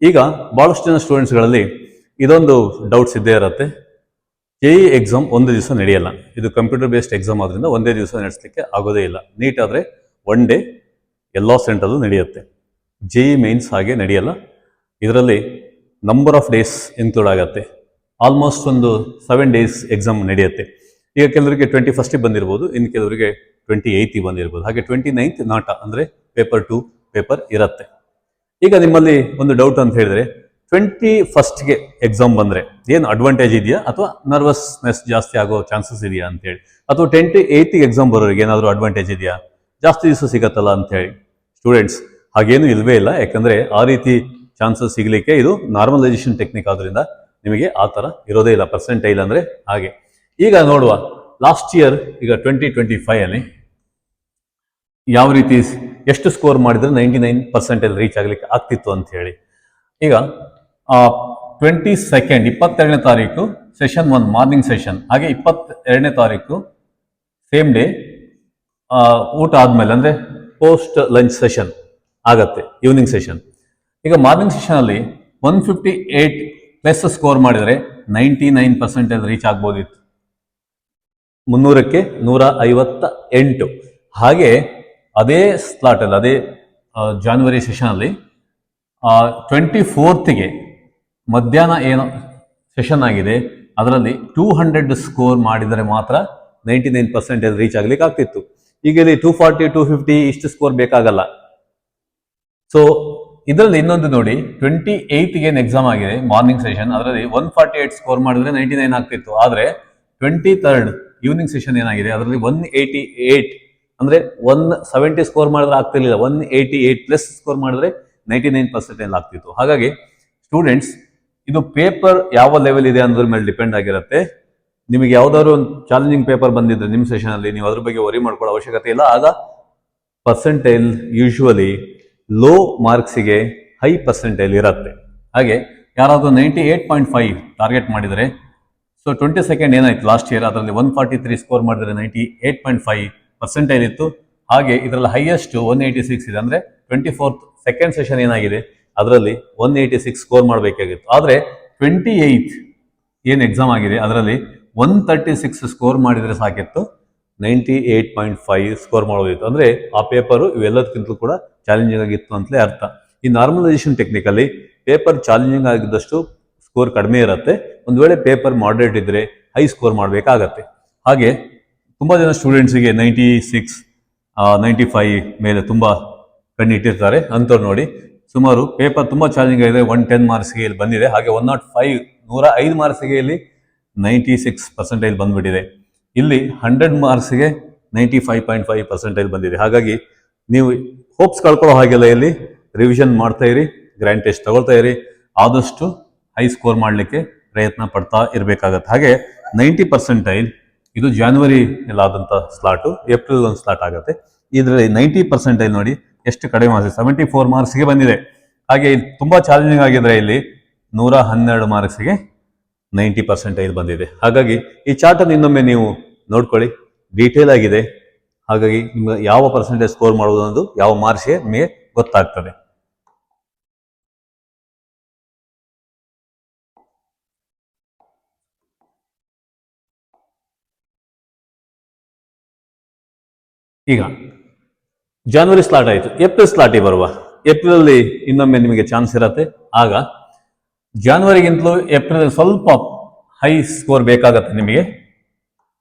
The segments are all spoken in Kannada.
ಈಗ ಬಹಳಷ್ಟು ಜನ ಸ್ಟೂಡೆಂಟ್ಸ್ಗಳಲ್ಲಿ ಇದೊಂದು ಡೌಟ್ಸ್ ಇದ್ದೇ ಇರುತ್ತೆ. JEE ಎಕ್ಸಾಮ್ ಒಂದು ದಿವಸ ನಡೆಯಲ್ಲ. ಇದು ಕಂಪ್ಯೂಟರ್ ಬೇಸ್ಡ್ ಎಕ್ಸಾಮ್ ಆದ್ರಿಂದ ಒಂದೇ ದಿವಸ ನಡೆಸಲಿಕ್ಕೆ ಆಗೋದೇ ಇಲ್ಲ. ನೀಟ್ ಆದರೆ ಒನ್ ಡೇ ಎಲ್ಲ ಸೆಂಟರ್ಲ್ಲೂ ನಡೆಯುತ್ತೆ. JEE ಮೇನ್ಸ್ ಹಾಗೆ ನಡೆಯಲ್ಲ. ಇದರಲ್ಲಿ ನಂಬರ್ ಆಫ್ ಡೇಸ್ ಇನ್ಕ್ಲೂಡ್ ಆಗುತ್ತೆ. ಆಲ್ಮೋಸ್ಟ್ ಒಂದು 7 ಡೇಸ್ ಎಕ್ಸಾಮ್ ನಡೆಯುತ್ತೆ. ಈಗ ಕೆಲವರಿಗೆ 21ಗೆ ಬಂದಿರ್ಬೋದು, ಇನ್ನು ಕೆಲವರಿಗೆ 28ಗೆ ಬಂದಿರ್ಬೋದು. ಹಾಗೆ 29th ನಾಟ ಅಂದರೆ ಪೇಪರ್ 2 ಪೇಪರ್ ಇರುತ್ತೆ. ಈಗ ನಿಮ್ಮಲ್ಲಿ ಒಂದು ಡೌಟ್ ಅಂತ ಹೇಳಿದ್ರೆ 21ಗೆ ಎಕ್ಸಾಮ್ ಬಂದರೆ ಏನು ಅಡ್ವಾಂಟೇಜ್ ಇದೆಯಾ ಅಥವಾ ನರ್ವಸ್ನೆಸ್ ಜಾಸ್ತಿ ಆಗೋ ಚಾನ್ಸಸ್ ಇದೆಯಾ ಅಂತೇಳಿ, ಅಥವಾ 28ಗೆ ಎಕ್ಸಾಮ್ ಬರೋರಿಗೆ ಏನಾದರೂ ಅಡ್ವಾಂಟೇಜ್ ಇದೆಯಾ, ಜಾಸ್ತಿ ದಿವಸ ಸಿಗತ್ತಲ್ಲ ಅಂತೇಳಿ. ಸ್ಟೂಡೆಂಟ್ಸ್ ಹಾಗೇನು ಇಲ್ವೇ ಇಲ್ಲ. ಯಾಕಂದರೆ ಆ ರೀತಿ ಚಾನ್ಸಸ್ ಸಿಗಲಿಕ್ಕೆ ಇದು ನಾರ್ಮಲೈಸೇಷನ್ ಟೆಕ್ನಿಕ್ ಆದ್ರಿಂದ ನಿಮಗೆ ಆ ಥರ ಇರೋದೇ ಇಲ್ಲ. ಪರ್ಸೆಂಟೈಲ್ ಅಂದರೆ ಹಾಗೆ. ಈಗ ನೋಡುವ ಲಾಸ್ಟ್ ಇಯರ್ ಈಗ 2025 ಯಾವ ರೀತಿ ಎಷ್ಟು ಸ್ಕೋರ್ ಮಾಡಿದ್ರೆ 99% ರೀಚ್ ಆಗಲಿಕ್ಕೆ ಆಗ್ತಿತ್ತು ಅಂತ ಹೇಳಿ. ಈಗ 22ನೇ ತಾರೀಕು ಸೆಷನ್ 1 ಮಾರ್ನಿಂಗ್ ಸೆಷನ್, ಹಾಗೆ 22ನೇ ತಾರೀಕು ಸೇಮ್ ಡೇ ಊಟ ಆದ್ಮೇಲೆ ಅಂದರೆ ಪೋಸ್ಟ್ ಲಂಚ್ ಸೆಷನ್ ಆಗತ್ತೆ, ಈವ್ನಿಂಗ್ ಸೆಷನ್. ಈಗ ಮಾರ್ನಿಂಗ್ ಸೆಷನಲ್ಲಿ 158+ ಸ್ಕೋರ್ ಮಾಡಿದರೆ 99% ರೀಚ್ ಆಗ್ಬೋದಿತ್ತು. 300ಕ್ಕೆ 158. ಹಾಗೆ ಅದೇ ಸ್ಲಾಟಲ್ಲಿ, ಅದೇ ಜಾನ್ವರಿ ಸೆಷನಲ್ಲಿ 24ಗೆ ಮಧ್ಯಾಹ್ನ ಏನು ಸೆಷನ್ ಆಗಿದೆ ಅದರಲ್ಲಿ 200 ಸ್ಕೋರ್ ಮಾಡಿದರೆ ಮಾತ್ರ 99% ರೀಚ್ ಆಗ್ಲಿಕ್ಕೆ ಆಗ್ತಿತ್ತು. ಈಗ ಇಲ್ಲಿ 240, 250 ಇಷ್ಟು ಸ್ಕೋರ್ ಬೇಕಾಗಲ್ಲ. ಸೊ ಇದರಲ್ಲಿ ಇನ್ನೊಂದು ನೋಡಿ, 28ಗೆ ಏನು ಎಕ್ಸಾಮ್ ಆಗಿದೆ ಮಾರ್ನಿಂಗ್ ಸೆಷನ್, ಅದರಲ್ಲಿ 148 ಸ್ಕೋರ್ ಮಾಡಿದ್ರೆ 99 ಆಗ್ತಿತ್ತು. ಆದರೆ 23rd ಈವ್ನಿಂಗ್ ಸೆಷನ್ ಏನಾಗಿದೆ ಅದರಲ್ಲಿ 188 ಅಂದರೆ 170 ಸ್ಕೋರ್ ಮಾಡಿದ್ರೆ ಆಗ್ತಿರ್ಲಿಲ್ಲ, 188+ ಸ್ಕೋರ್ ಮಾಡಿದ್ರೆ 99% ಆಗ್ತಿತ್ತು. ಹಾಗಾಗಿ ಸ್ಟೂಡೆಂಟ್ಸ್ ಇದು ಪೇಪರ್ ಯಾವ ಲೆವೆಲ್ ಇದೆ ಅನ್ನೋದ್ರ ಮೇಲೆ ಡಿಪೆಂಡ್ ಆಗಿರುತ್ತೆ. ನಿಮಗೆ ಯಾವ್ದಾದ್ರು ಒಂದು ಚಾಲೆಂಜಿಂಗ್ ಪೇಪರ್ ಬಂದಿದ್ರೆ ನಿಮ್ಮ ಸೆಷನಲ್ಲಿ ನೀವು ಅದ್ರ ಬಗ್ಗೆ ವರಿ ಮಾಡ್ಕೊಳ್ಳೋ ಅವಶ್ಯಕತೆ ಇಲ್ಲ. ಆಗ ಪರ್ಸೆಂಟೈಲ್ ಯೂಶುವಲಿ ಲೋ ಮಾರ್ಕ್ಸಿಗೆ ಹೈ ಪರ್ಸೆಂಟೈಲ್ ಇರುತ್ತೆ. ಹಾಗೆ ಯಾರಾದರೂ 98.5 ಟಾರ್ಗೆಟ್ ಮಾಡಿದರೆ, ಸೊ 22nd ಏನಾಯ್ತು ಲಾಸ್ಟ್ ಇಯರ್ ಅದರಲ್ಲಿ 143 ಸ್ಕೋರ್ ಮಾಡಿದರೆ 98.5 ಪರ್ಸೆಂಟೈಲ್ ಇತ್ತು. ಹಾಗೆ ಇದರಲ್ಲಿ ಹೈಯೆಸ್ಟ್ 186 ಇದೆ. ಅಂದರೆ 24th ಸೆಕೆಂಡ್ ಸೆಷನ್ ಏನಾಗಿದೆ ಅದರಲ್ಲಿ 186 ಸ್ಕೋರ್ ಮಾಡಬೇಕಾಗಿತ್ತು. ಆದರೆ 28th ಏನು ಎಕ್ಸಾಮ್ ಆಗಿದೆ ಅದರಲ್ಲಿ 136 ಸ್ಕೋರ್ ಮಾಡಿದರೆ ಸಾಕಿತ್ತು, 98.5 ಸ್ಕೋರ್ ಮಾಡೋದಿತ್ತು. ಅಂದರೆ ಆ ಪೇಪರು ಇವೆಲ್ಲದಕ್ಕಿಂತಲೂ ಕೂಡ ಚಾಲೆಂಜಿಂಗ್ ಆಗಿತ್ತು ಅಂತಲೇ ಅರ್ಥ. ಈ ನಾರ್ಮಲೈಸೇಷನ್ ಟೆಕ್ನಿಕಲ್ಲಿ ಪೇಪರ್ ಚಾಲೆಂಜಿಂಗ್ ಆಗಿದ್ದಷ್ಟು ಸ್ಕೋರ್ ಕಡಿಮೆ ಇರುತ್ತೆ. ಒಂದು ವೇಳೆ ಪೇಪರ್ ಮಾಡರೇಟ್ ಇದ್ದರೆ ಹೈ ಸ್ಕೋರ್ ಮಾಡಬೇಕಾಗತ್ತೆ. ಹಾಗೆ ತುಂಬ ಜನ ಸ್ಟೂಡೆಂಟ್ಸಿಗೆ 96, 95 ಮೇಲೆ ತುಂಬ ಕಣ್ಣಿಟ್ಟಿರ್ತಾರೆ. ಅಂಥವ್ರು ನೋಡಿ, ಸುಮಾರು ಪೇಪರ್ ತುಂಬ ಚಾಲೆಂಜಿಂಗ್ ಆಗಿದೆ, 110 ಮಾರ್ಕ್ಸ್ಗೆ ಇಲ್ಲಿ ಬಂದಿದೆ. ಹಾಗೆ 105 ಮಾರ್ಕ್ಸ್ಗೆ ಇಲ್ಲಿ 96% ಬಂದ್ಬಿಟ್ಟಿದೆ. ಇಲ್ಲಿ 100 ಮಾರ್ಕ್ಸ್ಗೆ 95.5% ಬಂದಿದೆ. ಹಾಗಾಗಿ ನೀವು ಹೋಪ್ಸ್ ಕಳ್ಕೊಳ್ಳೋ ಹಾಗೆಲ್ಲ ಇಲ್ಲಿ ರಿವಿಷನ್ ಮಾಡ್ತಾ ಇರಿ, ಗ್ರ್ಯಾಂಡ್ ಟೆಸ್ಟ್ ತಗೊಳ್ತಾ ಇರಿ, ಆದಷ್ಟು ಹೈ ಸ್ಕೋರ್ ಮಾಡಲಿಕ್ಕೆ ಪ್ರಯತ್ನ ಪಡ್ತಾ ಇರಬೇಕಾಗತ್ತೆ. ಹಾಗೆ 90% ಇದು ಜಾನ್ವರಿ ಆದಂಥ ಸ್ಲಾಟು, ಏಪ್ರಿಲ್ ಒಂದು ಸ್ಲಾಟ್ ಆಗುತ್ತೆ. ಇದರಲ್ಲಿ 90% ನೋಡಿ ಎಷ್ಟು ಕಡಿಮೆ ಮಾರ್ಕ್ಸ್, 74 ಮಾರ್ಕ್ಸ್ಗೆ ಬಂದಿದೆ. ಹಾಗೆ ಇಲ್ಲಿ ತುಂಬ ಚಾಲೆಂಜಿಂಗ್ ಆಗಿದ್ರೆ ಇಲ್ಲಿ 112 ಮಾರ್ಕ್ಸ್ಗೆ 90% ಬಂದಿದೆ. ಹಾಗಾಗಿ ಈ ಚಾರ್ಟನ್ನು ಇನ್ನೊಮ್ಮೆ ನೀವು ನೋಡ್ಕೊಳ್ಳಿ, ಡೀಟೇಲ್ ಆಗಿದೆ. ಹಾಗಾಗಿ ನಿಮ್ಗೆ ಯಾವ ಪರ್ಸೆಂಟೇಜ್ ಸ್ಕೋರ್ ಮಾಡೋದು ಅನ್ನೋದು ಯಾವ ಮಾರ್ಕ್ಸ್ಗೆ ನಿಮಗೆ ಗೊತ್ತಾಗ್ತದೆ. ಈಗ ಜಾನ್ವರಿ ಸ್ಲಾಟ್ ಆಯಿತು, ಏಪ್ರಿಲ್ ಸ್ಲಾಟಿಗೆ ಬರುವ. ಏಪ್ರಿಲಲ್ಲಿ ಇನ್ನೊಮ್ಮೆ ನಿಮಗೆ ಚಾನ್ಸ್ ಇರುತ್ತೆ. ಆಗ ಜಾನ್ವರಿಗಿಂತಲೂ ಏಪ್ರಿಲ್ ಸ್ವಲ್ಪ ಹೈ ಸ್ಕೋರ್ ಬೇಕಾಗತ್ತೆ ನಿಮಗೆ.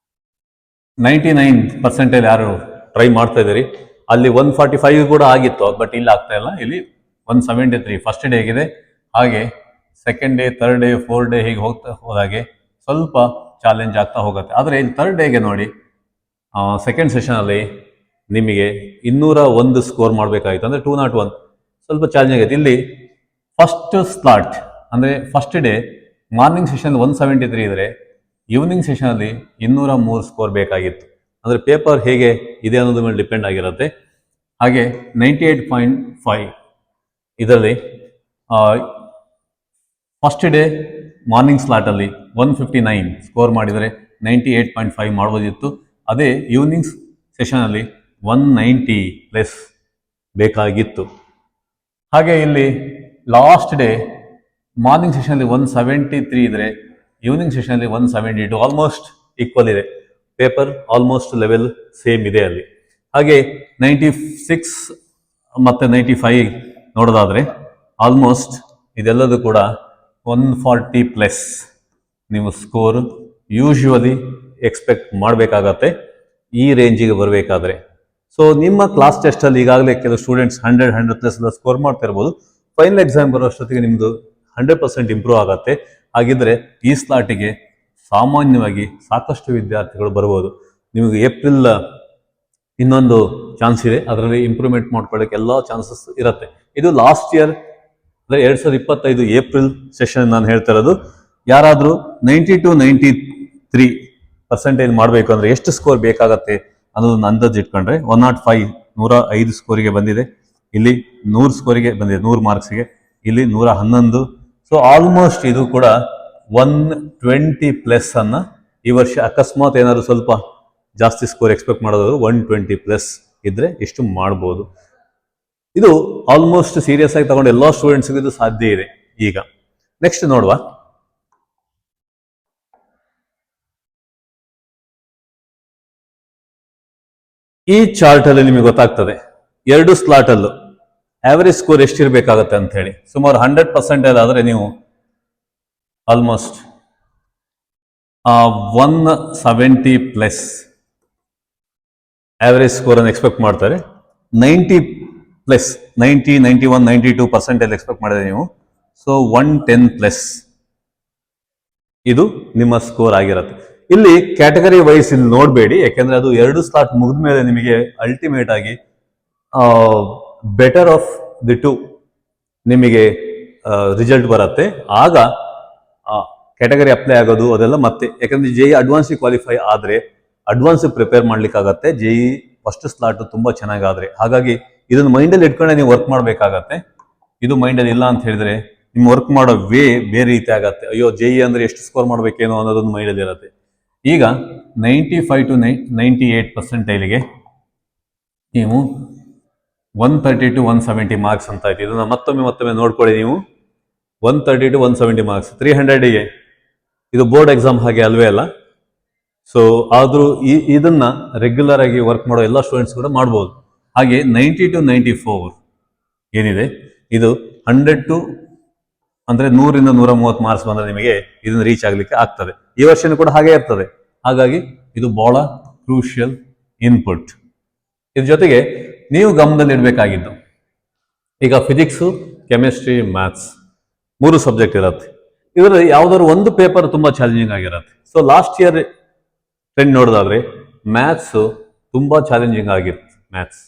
99% ಯಾರು ಟ್ರೈ ಮಾಡ್ತಾ ಇದ್ದೀರಿ, ಅಲ್ಲಿ 145 ಕೂಡ ಆಗಿತ್ತು, ಬಟ್ ಇಲ್ಲಿ ಆಗ್ತಾ ಇಲ್ಲ. ಇಲ್ಲಿ 173 ಫಸ್ಟ್ ಡೇ ಆಗಿದೆ. ಹಾಗೆ second day, third day, fourth day ಹೀಗೆ ಹೋಗ್ತಾ ಹೋದಾಗೆ ಸ್ವಲ್ಪ ಚಾಲೆಂಜ್ ಆಗ್ತಾ ಹೋಗುತ್ತೆ. ಆದರೆ ಇಲ್ಲಿ ಥರ್ಡ್ ಡೇಗೆ ನೋಡಿ, ಸೆಕೆಂಡ್ ಸೆಷನಲ್ಲಿ ನಿಮಗೆ 201 ಸ್ಕೋರ್ ಮಾಡಬೇಕಾಗಿತ್ತು, ಅಂದರೆ 201 ಸ್ವಲ್ಪ ಚಾಲೆಂಜ್ ಆಗಿದೆ. ಇಲ್ಲಿ ಫಸ್ಟ್ ಸ್ಲಾಟ್ ಅಂದರೆ ಫಸ್ಟ್ ಡೇ ಮಾರ್ನಿಂಗ್ ಸೆಷನ್ 173 ಇದ್ದರೆ ಈವ್ನಿಂಗ್ ಸೆಷನಲ್ಲಿ 203 ಸ್ಕೋರ್ ಬೇಕಾಗಿತ್ತು. ಅಂದರೆ ಪೇಪರ್ ಹೇಗೆ ಇದೆ ಅನ್ನೋದ್ರ ಮೇಲೆ ಡಿಪೆಂಡ್ ಆಗಿರುತ್ತೆ. ಹಾಗೆ 98.5 ಇದರಲ್ಲಿ ಫಸ್ಟ್ ಡೇ ಮಾರ್ನಿಂಗ್ ಸ್ಲಾಟಲ್ಲಿ 159 ಸ್ಕೋರ್ ಮಾಡಿದರೆ 98.5 ಮಾಡ್ಬೋದಿತ್ತು. ಅದೇ ಈವ್ನಿಂಗ್ ಸೆಷನಲ್ಲಿ 190+ ಬೇಕಾಗಿತ್ತು. ಹಾಗೆ ಇಲ್ಲಿ ಲಾಸ್ಟ್ ಡೇ ಮಾರ್ನಿಂಗ್ ಸೆಷನಲ್ಲಿ 173 ಇದ್ರೆ ಈವ್ನಿಂಗ್ ಸೆಷನಲ್ಲಿ 172, ಆಲ್ಮೋಸ್ಟ್ ಈಕ್ವಲ್ ಇದೆ. ಪೇಪರ್ ಆಲ್ಮೋಸ್ಟ್ ಲೆವೆಲ್ ಸೇಮ್ ಇದೆ ಅಲ್ಲಿ. ಹಾಗೆ 96 ಮತ್ತು 95 ನೋಡೋದಾದ್ರೆ ಆಲ್ಮೋಸ್ಟ್ ಇದೆಲ್ಲದೂ ಕೂಡ 140+ ನೀವು ಸ್ಕೋರ್ ಯೂಶುವಲಿ ಎಕ್ಸ್ಪೆಕ್ಟ್ ಮಾಡಬೇಕಾಗತ್ತೆ ಈ ರೇಂಜಿಗೆ ಬರಬೇಕಾದ್ರೆ. ಸೊ ನಿಮ್ಮ ಕ್ಲಾಸ್ ಟೆಸ್ಟಲ್ಲಿ ಈಗಾಗಲೇ ಕೆಲವು ಸ್ಟೂಡೆಂಟ್ಸ್ 100+ ಎಲ್ಲ ಸ್ಕೋರ್ ಮಾಡ್ತಾ ಇರ್ಬೋದು. ಫೈನಲ್ ಎಕ್ಸಾಮ್ ಬರೋ ಅಷ್ಟೊತ್ತಿಗೆ ನಿಮ್ಮದು 100% ಇಂಪ್ರೂವ್ ಆಗುತ್ತೆ. ಹಾಗಿದ್ರೆ ಈ ಸ್ಲಾಟಿಗೆ ಸಾಮಾನ್ಯವಾಗಿ ಸಾಕಷ್ಟು ವಿದ್ಯಾರ್ಥಿಗಳು ಬರ್ಬೋದು. ನಿಮಗೆ ಏಪ್ರಿಲ್ ಇನ್ನೊಂದು ಚಾನ್ಸ್ ಇದೆ, ಅದರಲ್ಲಿ ಇಂಪ್ರೂವ್ಮೆಂಟ್ ಮಾಡ್ಕೊಳ್ಳೋಕೆ ಎಲ್ಲ ಚಾನ್ಸಸ್ ಇರುತ್ತೆ. ಇದು ಲಾಸ್ಟ್ ಇಯರ್ ಅಂದರೆ 2025 ಏಪ್ರಿಲ್ ಸೆಷನ್ ನಾನು ಹೇಳ್ತಾ ಇರೋದು. ಯಾರಾದರೂ 90 to 93% ಮಾಡಬೇಕು ಅಂದರೆ ಎಷ್ಟು ಸ್ಕೋರ್ ಬೇಕಾಗತ್ತೆ ಅನ್ನೋದನ್ನ ಅಂದಾಜು ಇಟ್ಕೊಂಡ್ರೆ 105 ಸ್ಕೋರಿಗೆ ಬಂದಿದೆ, ಇಲ್ಲಿ 100 ಸ್ಕೋರಿಗೆ ಬಂದಿದೆ, 100 ಮಾರ್ಕ್ಸ್ಗೆ, ಇಲ್ಲಿ 111. ಸೊ ಆಲ್ಮೋಸ್ಟ್ ಇದು ಕೂಡ 120+ ಅನ್ನ ಈ ವರ್ಷ ಅಕಸ್ಮಾತ್ ಏನಾದ್ರು ಸ್ವಲ್ಪ ಜಾಸ್ತಿ ಸ್ಕೋರ್ ಎಕ್ಸ್ಪೆಕ್ಟ್ ಮಾಡೋದಾದ್ರು 120+ ಇದ್ರೆ ಎಷ್ಟು ಮಾಡ್ಬೋದು. ಇದು ಆಲ್ಮೋಸ್ಟ್ ಸೀರಿಯಸ್ ಆಗಿ ತಗೊಂಡು ಎಲ್ಲ ಸ್ಟೂಡೆಂಟ್ಸ್ಗೂ ಇದು ಸಾಧ್ಯ ಇದೆ. ಈಗ ನೆಕ್ಸ್ಟ್ ನೋಡುವ. ಈ ಚಾರ್ಟ್ ಅಲ್ಲಿ ನಿಮಗೆ ಗೊತ್ತಾಗ್ತದೆ 2 ಸ್ಲಾಟ್ ಅಲ್ಲೂ ಆವರೇಜ್ ಸ್ಕೋರ್ ಎಷ್ಟಿರ್ಬೇಕಾಗತ್ತೆ ಅಂತ ಹೇಳಿ. ಸುಮಾರು 100% ಆದ್ರೆ ನೀವು ಆಲ್ಮೋಸ್ಟ್ 170+ ಆವರೇಜ್ ಸ್ಕೋರ್ ಅನ್ನು ಎಕ್ಸ್ಪೆಕ್ಟ್ ಮಾಡ್ತಾರೆ. 90+, 90, 91, 92% ಎಕ್ಸ್ಪೆಕ್ಟ್ ಮಾಡಿದ್ರೆ ನೀವು, ಸೊ 110+ ಇದು ನಿಮ್ಮ ಸ್ಕೋರ್ ಆಗಿರುತ್ತೆ. ಇಲ್ಲಿ ಕ್ಯಾಟಗರಿ ವೈಸ್ ಇಲ್ಲಿ ನೋಡಬೇಡಿ, ಯಾಕೆಂದ್ರೆ ಅದು 2 ಸ್ಲಾಟ್ ಮುಗಿದ ಮೇಲೆ ನಿಮಗೆ ಅಲ್ಟಿಮೇಟ್ ಆಗಿ ಬೆಟರ್ ಆಫ್ ದಿ 2 ನಿಮಗೆ ರಿಸಲ್ಟ್ ಬರುತ್ತೆ. ಆಗ ಕ್ಯಾಟಗರಿ ಅಪ್ಲೈ ಆಗೋದು ಅದೆಲ್ಲ ಮತ್ತೆ, ಯಾಕಂದ್ರೆ JEE ಅಡ್ವಾನ್ಸ್ ಕ್ವಾಲಿಫೈ ಆದ್ರೆ ಅಡ್ವಾನ್ಸ್ ಪ್ರಿಪೇರ್ ಮಾಡ್ಲಿಕ್ಕಾಗತ್ತೆ. JEE ಫಸ್ಟ್ ಸ್ಲಾಟ್ ತುಂಬಾ ಚೆನ್ನಾಗಾದ್ರೆ. ಹಾಗಾಗಿ ಇದನ್ನು ಮೈಂಡಲ್ಲಿ ಇಟ್ಕೊಂಡೆ ನೀವು ವರ್ಕ್ ಮಾಡ್ಬೇಕಾಗತ್ತೆ. ಇದು ಮೈಂಡಲ್ಲಿ ಇಲ್ಲ ಅಂತ ಹೇಳಿದ್ರೆ ನಿಮ್ಮ ವರ್ಕ್ ಮಾಡೋ ವೇ ಬೇರೆ ರೀತಿ ಆಗತ್ತೆ. ಅಯ್ಯೋ JEE ಅಂದ್ರೆ ಎಷ್ಟು ಸ್ಕೋರ್ ಮಾಡ್ಬೇಕೇನೋ ಅನ್ನೋದೊಂದು ಮೈಂಡಲ್ಲಿ ಇರುತ್ತೆ. ಈಗ 95 to 98% ನೀವು 130 to 170 ಮಾರ್ಕ್ಸ್ ಅಂತ ಆಯ್ತು. ಇದನ್ನ ಮತ್ತೊಮ್ಮೆ ನೋಡ್ಕೊಳ್ಳಿ ನೀವು. 130 to 170 ಮಾರ್ಕ್ಸ್ 300ಗೆ ಇದು ಬೋರ್ಡ್ ಎಕ್ಸಾಮ್ ಹಾಗೆ ಅಲ್ವೇ ಅಲ್ಲ. ಸೊ ಆದ್ರೂ ಇದನ್ನ ರೆಗ್ಯುಲರ್ ಆಗಿ ವರ್ಕ್ ಮಾಡೋ ಎಲ್ಲ ಸ್ಟೂಡೆಂಟ್ಸ್ ಕೂಡ ಮಾಡ್ಬೋದು. ಹಾಗೆ 90 to 94 ಏನಿದೆ ಇದು 100 to ಅಂದ್ರೆ 100ರಿಂದ 130 ಮಾರ್ಕ್ಸ್ ಬಂದ್ರೆ ನಿಮಗೆ ಇದನ್ನ ರೀಚ್ ಆಗ್ಲಿಕ್ಕೆ ಆಗ್ತದೆ. ಈ ವರ್ಷನೂ ಕೂಡ ಹಾಗೆ ಇರ್ತದೆ. ಹಾಗಾಗಿ ಇದು ಬಹಳ ಕ್ರೂಷಿಯಲ್ ಇನ್ಪುಟ್. ಇದ್ರ ಜೊತೆಗೆ ನೀವು ಗಮನದಲ್ಲಿ ಇಡಬೇಕಾಗಿದ್ದು, ಈಗ ಫಿಸಿಕ್ಸು, ಕೆಮಿಸ್ಟ್ರಿ, ಮ್ಯಾಥ್ಸ್ 3 ಸಬ್ಜೆಕ್ಟ್ ಇರುತ್ತೆ. ಇದರಲ್ಲಿ ಯಾವ್ದಾದ್ರು ಒಂದು ಪೇಪರ್ ತುಂಬಾ ಚಾಲೆಂಜಿಂಗ್ ಆಗಿರುತ್ತೆ. ಸೊ ಲಾಸ್ಟ್ ಇಯರ್ ಟ್ರೆಂಡ್ ನೋಡೋದಾದ್ರೆ ಮ್ಯಾಥ್ಸ್ ತುಂಬಾ ಚಾಲೆಂಜಿಂಗ್ ಆಗಿತ್ತು ಮ್ಯಾಥ್ಸ್.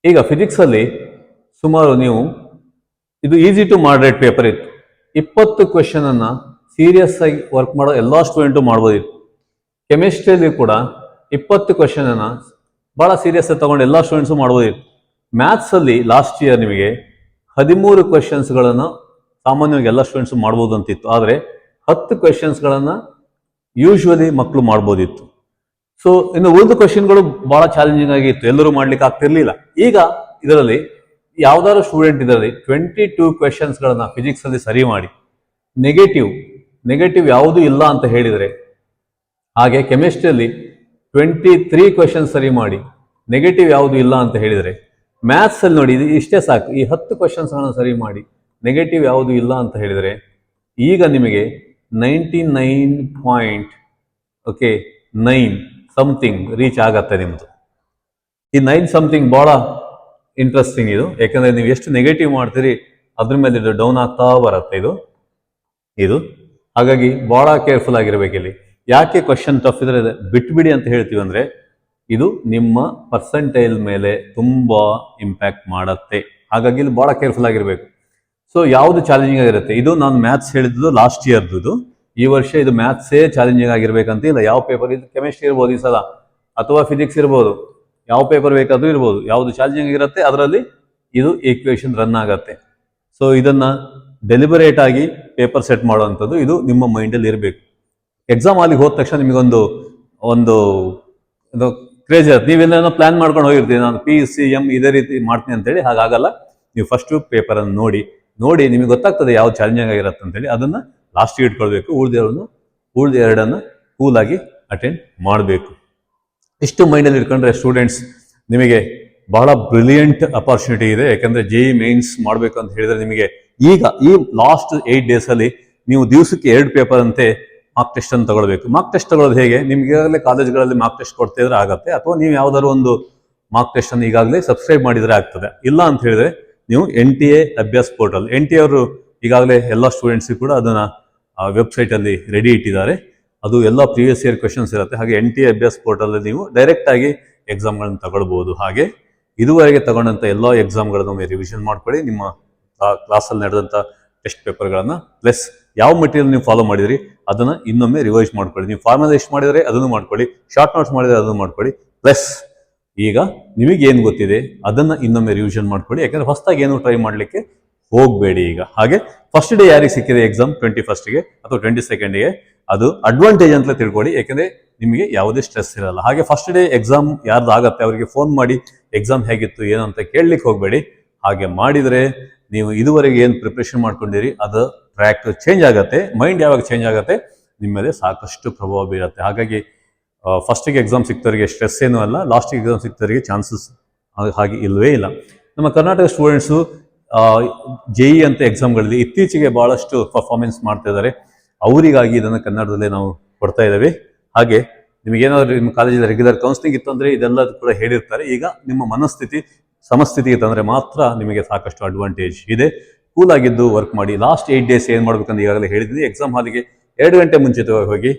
ಈಗ ಫಿಸಿಕ್ಸ್ ಅಲ್ಲಿ ಸುಮಾರು ನೀವು ಇದು ಈಸಿ ಟು ಮಾಡರೇಟ್ ಪೇಪರ್ ಇತ್ತು. 20 ಕ್ವೆಶನ್ ಅನ್ನ ಸೀರಿಯಸ್ ಆಗಿ ವರ್ಕ್ ಮಾಡೋ ಎಲ್ಲಾ ಸ್ಟೂಡೆಂಟು ಮಾಡ್ಬೋದಿತ್ತು. ಕೆಮಿಸ್ಟ್ರಿಯಲ್ಲಿ ಕೂಡ 20 ಕ್ವೆಶನ್ ಅನ್ನ ಬಹಳ ಸೀರಿಯಸ್ ಆಗಿ ತಗೊಂಡು ಎಲ್ಲಾ ಸ್ಟೂಡೆಂಟ್ಸು ಮಾಡ್ಬೋದಿತ್ತು. ಮ್ಯಾಥ್ಸ್ ಅಲ್ಲಿ ಲಾಸ್ಟ್ ಇಯರ್ ನಿಮಗೆ 13 ಕ್ವೆಶನ್ಸ್ಗಳನ್ನು ಸಾಮಾನ್ಯವಾಗಿ ಎಲ್ಲ ಸ್ಟೂಡೆಂಟ್ಸು ಮಾಡ್ಬೋದು ಅಂತಿತ್ತು. ಆದರೆ 10 ಕ್ವೆಶನ್ಸ್ಗಳನ್ನ ಯೂಶುವಲಿ ಮಕ್ಕಳು ಮಾಡ್ಬೋದಿತ್ತು. ಸೊ ಇನ್ನು ಉಳಿದ ಕ್ವೆಶನ್ಗಳು ಬಹಳ ಚಾಲೆಂಜಿಂಗ್ ಆಗಿತ್ತು, ಎಲ್ಲರೂ ಮಾಡ್ಲಿಕ್ಕೆ ಆಗ್ತಿರ್ಲಿಲ್ಲ. ಈಗ ಇದರಲ್ಲಿ ಯಾವ್ದಾದ್ರು ಸ್ಟೂಡೆಂಟ್ ಇದರಲ್ಲಿ 22 ಕ್ವೆಶನ್ಸ್ಗಳನ್ನ ಫಿಸಿಕ್ಸ್ ಅಲ್ಲಿ ಸರಿ ಮಾಡಿ ನೆಗೆಟಿವ್ ಯಾವುದೂ ಇಲ್ಲ ಅಂತ ಹೇಳಿದರೆ, ಹಾಗೆ ಕೆಮಿಸ್ಟ್ರಿಯಲ್ಲಿ 23 ಕ್ವೆಶನ್ ಸರಿ ಮಾಡಿ ನೆಗೆಟಿವ್ ಯಾವುದು ಇಲ್ಲ ಅಂತ ಹೇಳಿದರೆ, ಮ್ಯಾಥ್ಸ್ ಅಲ್ಲಿ ನೋಡಿ ಇದು ಇಷ್ಟೇ ಸಾಕು, ಈ 10 ಕ್ವೆಶನ್ಸ್ಗಳನ್ನ ಸರಿ ಮಾಡಿ ನೆಗೆಟಿವ್ ಯಾವುದು ಇಲ್ಲ ಅಂತ ಹೇಳಿದರೆ ಈಗ ನಿಮಗೆ 99.9 ಸಮಥಿಂಗ್ ರೀಚ್ ಆಗತ್ತೆ ನಿಮ್ದು. ಈ 9 ಸಮಥಿಂಗ್ ಬಹಳ ಇಂಟ್ರೆಸ್ಟಿಂಗ್ ಇದು, ಯಾಕಂದ್ರೆ ನೀವು ಎಷ್ಟು ನೆಗೆಟಿವ್ ಮಾಡ್ತೀರಿ ಅದ್ರ ಮೇಲೆ ಇದು ಡೌನ್ ಆಗ್ತಾ ಬರುತ್ತೆ ಇದು. ಹಾಗಾಗಿ ಬಹಳ ಕೇರ್ಫುಲ್ ಆಗಿರ್ಬೇಕು ಇಲ್ಲಿ. ಯಾಕೆ ಕ್ವಶನ್ ಟಫ್ ಇದ್ರೆ ಬಿಟ್ಬಿಡಿ ಅಂತ ಹೇಳ್ತೀವಿ ಅಂದ್ರೆ, ಇದು ನಿಮ್ಮ ಪರ್ಸೆಂಟೈಲ್ ಮೇಲೆ ತುಂಬಾ ಇಂಪ್ಯಾಕ್ಟ್ ಮಾಡತ್ತೆ. ಹಾಗಾಗಿ ಇಲ್ಲಿ ಬಹಳ ಕೇರ್ಫುಲ್ ಆಗಿರ್ಬೇಕು. ಸೊ ಯಾವುದು ಚಾಲೆಂಜಿಂಗ್ ಆಗಿರುತ್ತೆ, ಇದು ನಾನು ಮ್ಯಾಥ್ಸ್ ಹೇಳಿದ್ದು ಲಾಸ್ಟ್ ಇಯರ್ದು. ಈ ವರ್ಷ ಇದು ಮ್ಯಾಥ್ಸೇ ಚಾಲೆಂಜಿಂಗ್ ಆಗಿರ್ಬೇಕಂತ ಇಲ್ಲ. ಯಾವ ಪೇಪರ್ ಇದು ಕೆಮಿಸ್ಟ್ರಿ ಇರ್ಬೋದು ಈ ಸಲ, ಅಥವಾ ಫಿಸಿಕ್ಸ್ ಇರ್ಬೋದು, ಯಾವ ಪೇಪರ್ ಬೇಕಾದ್ರೂ ಇರ್ಬೋದು. ಯಾವುದು ಚಾಲೆಂಜಿಂಗ್ ಆಗಿರುತ್ತೆ ಅದರಲ್ಲಿ ಇದು ಈಕ್ವೇಶನ್ ರನ್ ಆಗತ್ತೆ. ಸೊ ಇದನ್ನ ಡೆಲಿಬರೇಟ್ ಆಗಿ ಪೇಪರ್ ಸೆಟ್ ಮಾಡುವಂಥದ್ದು ಇದು ನಿಮ್ಮ ಮೈಂಡಲ್ಲಿ ಇರಬೇಕು. ಎಕ್ಸಾಮ್ ಅಲ್ಲಿ ಹೋದ ತಕ್ಷಣ ನಿಮಗೊಂದು ಕ್ರೇಜ್ ಇರುತ್ತೆ. ನೀವೆಲ್ಲ ಪ್ಲಾನ್ ಮಾಡ್ಕೊಂಡು ಹೋಗಿರ್ತೀವಿ, ನಾನು PCM ಇದೇ ರೀತಿ ಮಾಡ್ತೀನಿ ಅಂತೇಳಿ. ಹಾಗಾಗಲ್ಲ. ನೀವು ಫಸ್ಟ್ ಪೇಪರ್ ಅನ್ನು ನೋಡಿ ನೋಡಿ ನಿಮಗೆ ಗೊತ್ತಾಗ್ತದೆ ಯಾವ ಚಾಲೆಂಜಿಂಗ್ ಆಗಿರುತ್ತೆ ಅಂತೇಳಿ. ಅದನ್ನ ಲಾಸ್ಟ್ಗೆ ಇಟ್ಕೊಳ್ಬೇಕು. ಉಳಿದ ಎರಡನ್ನು ಕೂಲಾಗಿ ಅಟೆಂಡ್ ಮಾಡಬೇಕು. ಇಷ್ಟು ಮೈಂಡಲ್ಲಿ ಇಟ್ಕೊಂಡ್ರೆ ಸ್ಟೂಡೆಂಟ್ಸ್ ನಿಮಗೆ ಬಹಳ ಬ್ರಿಲಿಯಂಟ್ ಅಪಾರ್ಚುನಿಟಿ ಇದೆ. ಯಾಕಂದ್ರೆ JEE ಮೇನ್ಸ್ ಮಾಡಬೇಕು ಅಂತ ಹೇಳಿದ್ರೆ ನಿಮಗೆ ಈಗ ಈ ಲಾಸ್ಟ್ 8 days ಅಲ್ಲಿ ನೀವು ದಿವಸಕ್ಕೆ 2 ಪೇಪರ್ ಅಂತೆ ಮಾರ್ಕ್ ಟೆಸ್ಟ್ ಅನ್ನು ತಗೊಳ್ಬೇಕು. ಮಾರ್ಕ್ ಟೆಸ್ಟ್ ತಗೊಳ್ಳೋದು ಹೇಗೆ? ನಿಮ್ಗೆ ಈಗಾಗಲೇ ಕಾಲೇಜ್ಗಳಲ್ಲಿ ಮಾರ್ಕ್ ಟೆಸ್ಟ್ ಕೊಡ್ತಿದ್ರೆ ಆಗತ್ತೆ, ಅಥವಾ ನೀವು ಯಾವ್ದಾದ್ರು ಒಂದು ಮಾರ್ಕ್ ಟೆಸ್ಟ್ ಅನ್ನು ಈಗಾಗಲೇ ಸಬ್ಸ್ಕ್ರೈಬ್ ಮಾಡಿದ್ರೆ ಆಗ್ತದೆ. ಇಲ್ಲ ಅಂತ ಹೇಳಿದ್ರೆ ನೀವು NTA ಅಭ್ಯಾಸ್ ಪೋರ್ಟಲ್, NTA ಅವರು ಈಗಾಗಲೇ ಎಲ್ಲ ಸ್ಟೂಡೆಂಟ್ಸ್ ಕೂಡ ಅದನ್ನ ವೆಬ್ಸೈಟ್ ಅಲ್ಲಿ ರೆಡಿ ಇಟ್ಟಿದ್ದಾರೆ. ಅದು ಎಲ್ಲ ಪ್ರೀವಿಯಸ್ ಇಯರ್ ಕ್ವೆಶನ್ಸ್ ಇರುತ್ತೆ. ಹಾಗೆ NTA ಅಭ್ಯಾಸ್ ಪೋರ್ಟಲ್ ಅಲ್ಲಿ ನೀವು ಡೈರೆಕ್ಟ್ ಆಗಿ ಎಕ್ಸಾಮ್ಗಳನ್ನು ತಗೊಳ್ಬಹುದು. ಹಾಗೆ ಇದುವರೆಗೆ ತಗೊಂಡಂತ ಎಲ್ಲ ಎಕ್ಸಾಮ್ಗಳನ್ನು ರಿವಿಷನ್ ಮಾಡ್ಕೊಳ್ಳಿ. ನಿಮ್ಮ ಕ್ಲಾಸಲ್ಲಿ ನಡೆದಂತ ಟೆಸ್ಟ್ ಪೇಪರ್ಗಳನ್ನ ಪ್ಲಸ್ ಯಾವ ಮೆಟೀರಿಯಲ್ ನೀವು ಫಾಲೋ ಮಾಡಿದ್ರಿ ಅದನ್ನ ಇನ್ನೊಮ್ಮೆ ರಿವೈಸ್ ಮಾಡ್ಕೊಳ್ಳಿ. ನೀವು ಫಾರ್ಮಲ್ ಎಷ್ಟು ಮಾಡಿದ್ರೆ ಅದನ್ನು ಮಾಡ್ಕೊಳ್ಳಿ, ಶಾರ್ಟ್ ನೋಟ್ಸ್ ಮಾಡಿದ್ರೆ ಅದನ್ನು ಮಾಡ್ಕೊಳ್ಳಿ. ಪ್ಲಸ್ ಈಗ ನಿಮಗೆ ಏನು ಗೊತ್ತಿದೆ ಅದನ್ನ ಇನ್ನೊಮ್ಮೆ ರಿವಿಷನ್ ಮಾಡ್ಕೊಳ್ಳಿ. ಯಾಕಂದ್ರೆ ಹೊಸದಾಗಿ ಏನು ಟ್ರೈ ಮಾಡ್ಲಿಕ್ಕೆ ಹೋಗಬೇಡಿ ಈಗ. ಹಾಗೆ ಫಸ್ಟ್ ಡೇ ಯಾರಿಗೆ ಸಿಕ್ಕಿದೆ ಎಕ್ಸಾಮ್ 21st ಅಥವಾ 22nd ಅದು ಅಡ್ವಾಂಟೇಜ್ ಅಂತ ತಿಳ್ಕೊಳ್ಳಿ. ಯಾಕಂದ್ರೆ ನಿಮಗೆ ಯಾವುದೇ ಸ್ಟ್ರೆಸ್ ಇರಲ್ಲ. ಹಾಗೆ ಫಸ್ಟ್ ಡೇ ಎಕ್ಸಾಮ್ ಯಾರ್ದು ಆಗತ್ತೆ ಅವರಿಗೆ ಫೋನ್ ಮಾಡಿ ಎಕ್ಸಾಮ್ ಹೇಗಿತ್ತು ಏನು ಅಂತ ಕೇಳಲಿಕ್ಕೆ ಹೋಗಬೇಡಿ. ಹಾಗೆ ಮಾಡಿದ್ರೆ ನೀವು ಇದುವರೆಗೆ ಏನು ಪ್ರಿಪ್ರೇಷನ್ ಮಾಡ್ಕೊಂಡಿರಿ ಅದು ಟ್ರ್ಯಾಕ್ ಚೇಂಜ್ ಆಗುತ್ತೆ. ಮೈಂಡ್ ಯಾವಾಗ ಚೇಂಜ್ ಆಗುತ್ತೆ ನಿಮ್ಮ ಮೇಲೆ ಸಾಕಷ್ಟು ಪ್ರಭಾವ ಬೀರುತ್ತೆ. ಹಾಗಾಗಿ ಫಸ್ಟಿಗೆ ಎಕ್ಸಾಮ್ ಸಿಕ್ತವರಿಗೆ ಸ್ಟ್ರೆಸ್ ಏನೂ ಅಲ್ಲ, ಲಾಸ್ಟಿಗೆ ಎಕ್ಸಾಮ್ ಸಿಕ್ತವರಿಗೆ ಚಾನ್ಸಸ್ ಹಾಗೆ ಇಲ್ಲವೇ ಇಲ್ಲ. ನಮ್ಮ ಕರ್ನಾಟಕ ಸ್ಟೂಡೆಂಟ್ಸು JEE ಅಂತ ಎಕ್ಸಾಮ್ಗಳಲ್ಲಿ ಇತ್ತೀಚೆಗೆ ಬಹಳಷ್ಟು ಪರ್ಫಾರ್ಮೆನ್ಸ್ ಮಾಡ್ತಾ ಇದ್ದಾರೆ. ಅವರಿಗಾಗಿ ಇದನ್ನು ಕನ್ನಡದಲ್ಲೇ ನಾವು ಕೊಡ್ತಾ ಇದ್ದೇವೆ. ಹಾಗೆ ನಿಮಗೇನಾದ್ರು ನಿಮ್ಮ ಕಾಲೇಜಲ್ಲಿ ರೆಗ್ಯುಲರ್ ಕೌನ್ಸಿಲಿಂಗ್ ಇತ್ತು ಅಂದರೆ ಇದೆಲ್ಲ ಕೂಡ ಹೇಳಿರ್ತಾರೆ. ಈಗ ನಿಮ್ಮ ಮನಸ್ಥಿತಿ ಸಮಸ್ಥಿತಿ ಇತ್ತಂದರೆ ಮಾತ್ರ ನಿಮಗೆ ಸಾಕಷ್ಟು ಅಡ್ವಾಂಟೇಜ್ ಇದೆ. ಕೂಲ್ ಆಗಿದ್ದು ವರ್ಕ್ ಮಾಡಿ. ಲಾಸ್ಟ್ 8 days ಏನು ಮಾಡ್ಬೇಕಂತ ಈಗಾಗಲೇ ಹೇಳಿದ್ದೀನಿ. ಎಕ್ಸಾಮ್ ಹಾಲಿಗೆ 2 ಗಂಟೆ ಮುಂಚಿತವಾಗಿ ಹೋಗಿ,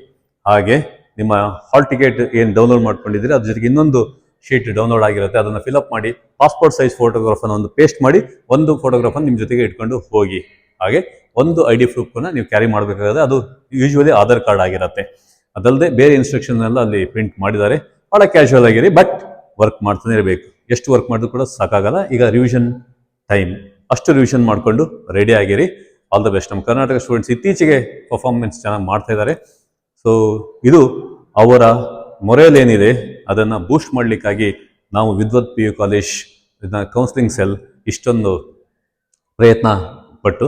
ಹಾಗೆ ನಿಮ್ಮ ಹಾಲ್ ಟಿಕೆಟ್ ಏನು ಡೌನ್ಲೋಡ್ ಮಾಡ್ಕೊಂಡಿದ್ದೀರಿ ಅದ್ರ ಜೊತೆಗೆ ಇನ್ನೊಂದು ಶೀಟ್ ಡೌನ್ಲೋಡ್ ಆಗಿರುತ್ತೆ, ಅದನ್ನು ಫಿಲ್ಅಪ್ ಮಾಡಿ ಪಾಸ್ಪೋರ್ಟ್ ಸೈಜ್ ಫೋಟೋಗ್ರಾಫನ್ನು ಒಂದು ಪೇಸ್ಟ್ ಮಾಡಿ ಒಂದು ಫೋಟೋಗ್ರಾಫನ್ನು ನಿಮ್ಮ ಜೊತೆಗೆ ಇಟ್ಕೊಂಡು ಹೋಗಿ. ಹಾಗೆ ಒಂದು ID ಪ್ರೂಫನ್ನು ನೀವು ಕ್ಯಾರಿ ಮಾಡಬೇಕಾಗುತ್ತೆ. ಅದು ಯೂಶುವಲಿ ಆಧಾರ್ ಕಾರ್ಡ್ ಆಗಿರುತ್ತೆ. ಅದಲ್ಲದೆ ಬೇರೆ ಇನ್ಸ್ಟ್ರಕ್ಷನ್ ಎಲ್ಲ ಅಲ್ಲಿ ಪ್ರಿಂಟ್ ಮಾಡಿದ್ದಾರೆ. ಭಾಳ ಕ್ಯಾಶುವಲ್ ಆಗಿರಿ, ಬಟ್ ವರ್ಕ್ ಮಾಡ್ತಾನೆ ಇರಬೇಕು. ಎಷ್ಟು ವರ್ಕ್ ಮಾಡಿದ್ರು ಕೂಡ ಸಾಕಾಗಲ್ಲ. ಈಗ ರಿವಿಷನ್ ಟೈಮ್, ಅಷ್ಟು ರಿವಿಷನ್ ಮಾಡಿಕೊಂಡು ರೆಡಿ ಆಗಿರಿ. All the best. ನಮ್ಮ ಕರ್ನಾಟಕ ಸ್ಟೂಡೆಂಟ್ಸ್ ಇತ್ತೀಚೆಗೆ ಪರ್ಫಾರ್ಮೆನ್ಸ್ ಚೆನ್ನಾಗಿ ಮಾಡ್ತಾ ಇದ್ದಾರೆ. ಸೊ ಇದು ಅವರ ಮೊರೇಲ್ ಏನಿದೆ ಅದನ್ನು ಬೂಸ್ಟ್ ಮಾಡಲಿಕ್ಕಾಗಿ ನಾವು ವಿದ್ವತ್ PU ಕಾಲೇಜ್ ಕೌನ್ಸಿಲಿಂಗ್ ಸೆಲ್ ಇಷ್ಟೊಂದು ಪ್ರಯತ್ನ ಪಟ್ಟು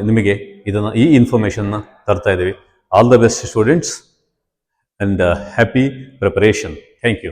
ನಿಮಗೆ ಈ ಇನ್ಫಾರ್ಮೇಷನ್ನ ತರ್ತಾ ಇದ್ದೀವಿ. All the best students and happy preparation. Thank you.